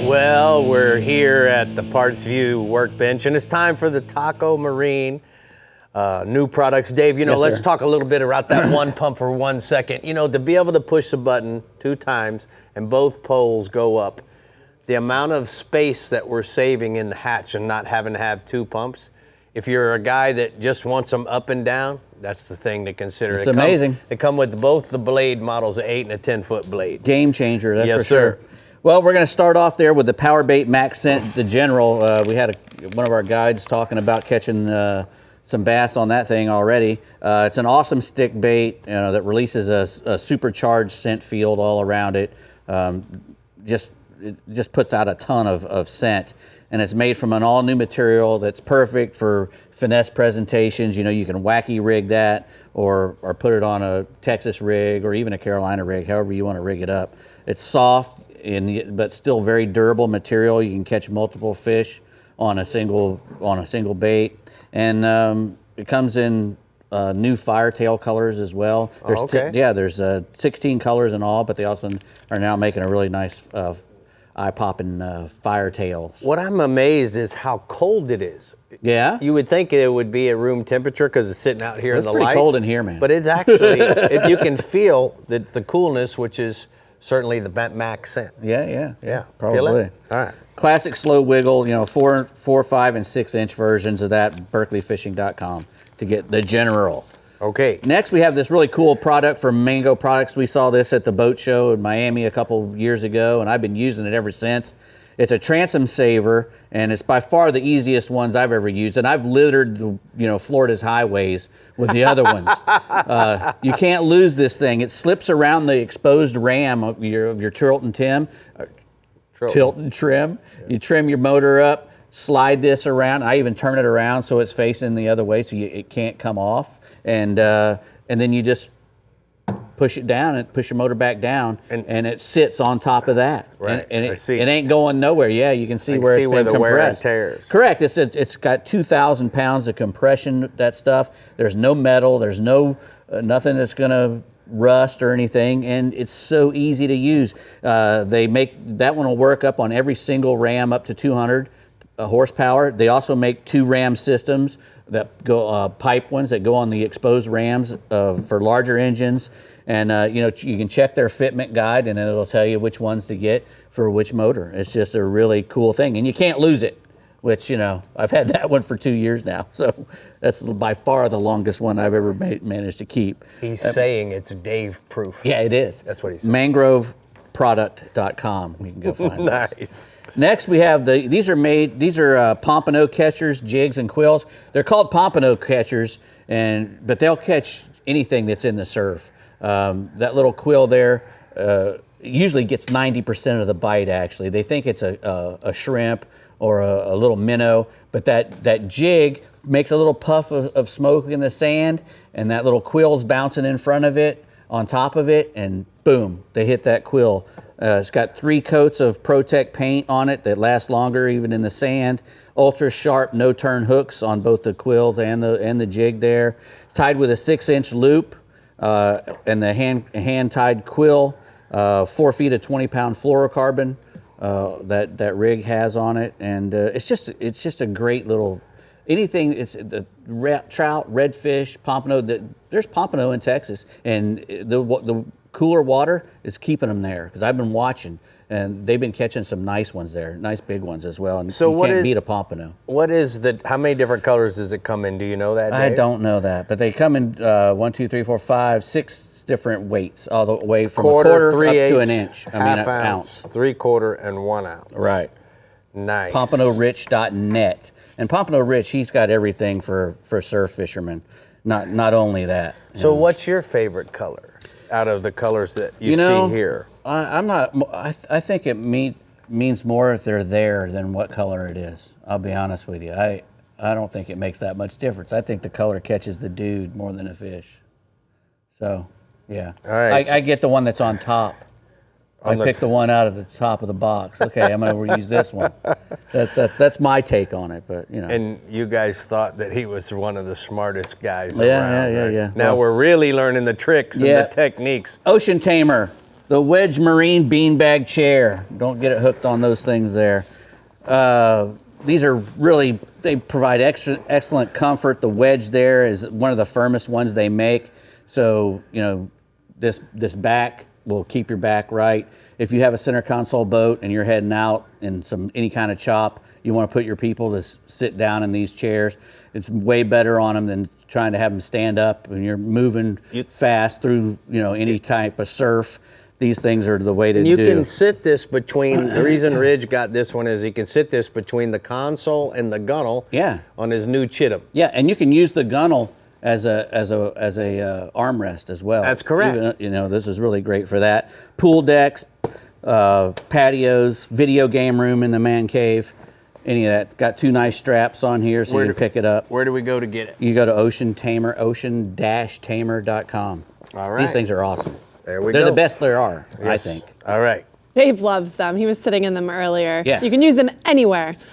Well, we're here at the Parts View workbench, and it's time for the Taco Marine new products. Dave, Yes, let's sir. talk a little bit about that one pump for 1 second. To be able to push the button 2 times and both poles go up, the amount of space that we're saving in the hatch and not having to have 2 pumps, if you're a guy that just wants them up and down, that's the thing to consider. It's amazing. They come with both the blade models, an 8 and a 10-foot blade. Game changer, that's Yes, for sure. sir. Well, we're going to start off there with the Power Bait Max Scent, the General. We had one of our guides talking about catching some bass on that thing already. It's an awesome stick bait that releases a supercharged scent field all around it. It just puts out a ton of scent. And it's made from an all-new material that's perfect for finesse presentations. You can wacky rig that or put it on a Texas rig or even a Carolina rig, however you want to rig it up. It's soft, but still very durable material. You can catch multiple fish on a single bait, and it comes in new firetail colors as well. There's there's 16 colors in all, but they also are now making a really nice eye-popping firetail. What I'm amazed is how cold it is. Yeah, you would think it would be at room temperature because it's sitting out here in the lights. It's pretty cold in here, man. But it's actually, you can feel the coolness, which is certainly the Max Scent. Yeah, probably. Feel it? All right. Classic slow wiggle, 4, 5, and 6 inch versions of that. BerkeleyFishing.com to get the General. Okay. Next, we have this really cool product from Mango Products. We saw this at the boat show in Miami a couple years ago, and I've been using it ever since. It's a transom saver, and it's by far the easiest ones I've ever used. And I've littered, Florida's highways with the other ones. You can't lose this thing. It slips around the exposed ram of your tilt and trim. Yeah. You trim your motor up, slide this around. I even turn it around so it's facing the other way, so it can't come off. And then you just push it down and push your motor back down, and it sits on top of that. Right. And it ain't going nowhere. Yeah, you can see where it's been compressed. Wear and tears. Correct. It's got 2,000 pounds of compression, that stuff. There's no metal. There's no nothing that's going to rust or anything, and it's so easy to use. They make that one will work up on every single ram up to 200 horsepower. They also make 2 ram systems that go pipe ones that go on the exposed rams for larger engines, and you can check their fitment guide, and it'll tell you which ones to get for which motor. It's just a really cool thing, and you can't lose it. Which I've had that one for 2 years now, so that's by far the longest one I've ever managed to keep. He's saying it's Dave proof. Yeah, it is. That's what he said. MangroveProduct.com. You can go find Nice. Those. Next, we have these are pompano catchers, jigs, and quills. They're called pompano catchers, but they'll catch anything that's in the surf. That little quill there usually gets 90% of the bite, actually. They think it's a shrimp or a little minnow, but that jig makes a little puff of smoke in the sand, and that little quill's bouncing in front of it, on top of it, and boom, they hit that quill. It's got 3 coats of Protect paint on it that lasts longer even in the sand. Ultra sharp no-turn hooks on both the quills and the jig there. It's tied with a 6-inch loop and the hand-tied quill, 4 feet of 20-pound fluorocarbon that rig has on it, and it's just a great little anything. It's the trout, redfish, pompano. There's pompano in Texas, and the cooler water is keeping them there because I've been watching, and they've been catching some nice ones there, nice big ones as well. And so you can't beat a pompano. How many different colors does it come in? Do you know that, Dave? I don't know that, but they come in 1, 2, 3, 4, 5, 6 different weights, all the way from a quarter up to an inch. Half ounce, 3/4, and 1 ounce. Right. Nice. PompanoRich.net. And Pompano Rich, he's got everything for surf fishermen. Not only that. So what's your favorite color out of the colors that you see here? I think it means more if they're there than what color it is. I'll be honest with you. I don't think it makes that much difference. I think the color catches the dude more than a fish. So, yeah. All right. I get the one that's on top. I picked the one out of the top of the box. Okay, I'm going to reuse this one. That's my take on it, but And you guys thought that he was one of the smartest guys around. Yeah. Now we're really learning the tricks and the techniques. Ocean Tamer. The Wedge Marine beanbag chair. Don't get it hooked on those things there. These are really, they provide excellent comfort. The Wedge there is one of the firmest ones they make. So, you know, this back will keep your back right. If you have a center console boat and you're heading out in any kind of chop, you want to put your people to sit down in these chairs. It's way better on them than trying to have them stand up when you're moving fast through, you know, any type of surf. These things are the way to do. You can sit this between, the reason Ridge got this one is he can sit this between the console and the gunnel on his new Chitim. Yeah, and you can use the gunnel as a armrest as well. That's correct. Even, you know, this is really great for that. Pool decks, patios, video game room in the man cave, any of that. Got 2 nice straps on here so you can pick it up. Where do we go to get it? You go to ocean-tamer.com. All right. These things are awesome. There we They're go. the best there are, Yes. I think. All right. Dave loves them. He was sitting in them earlier. Yes. You can use them anywhere.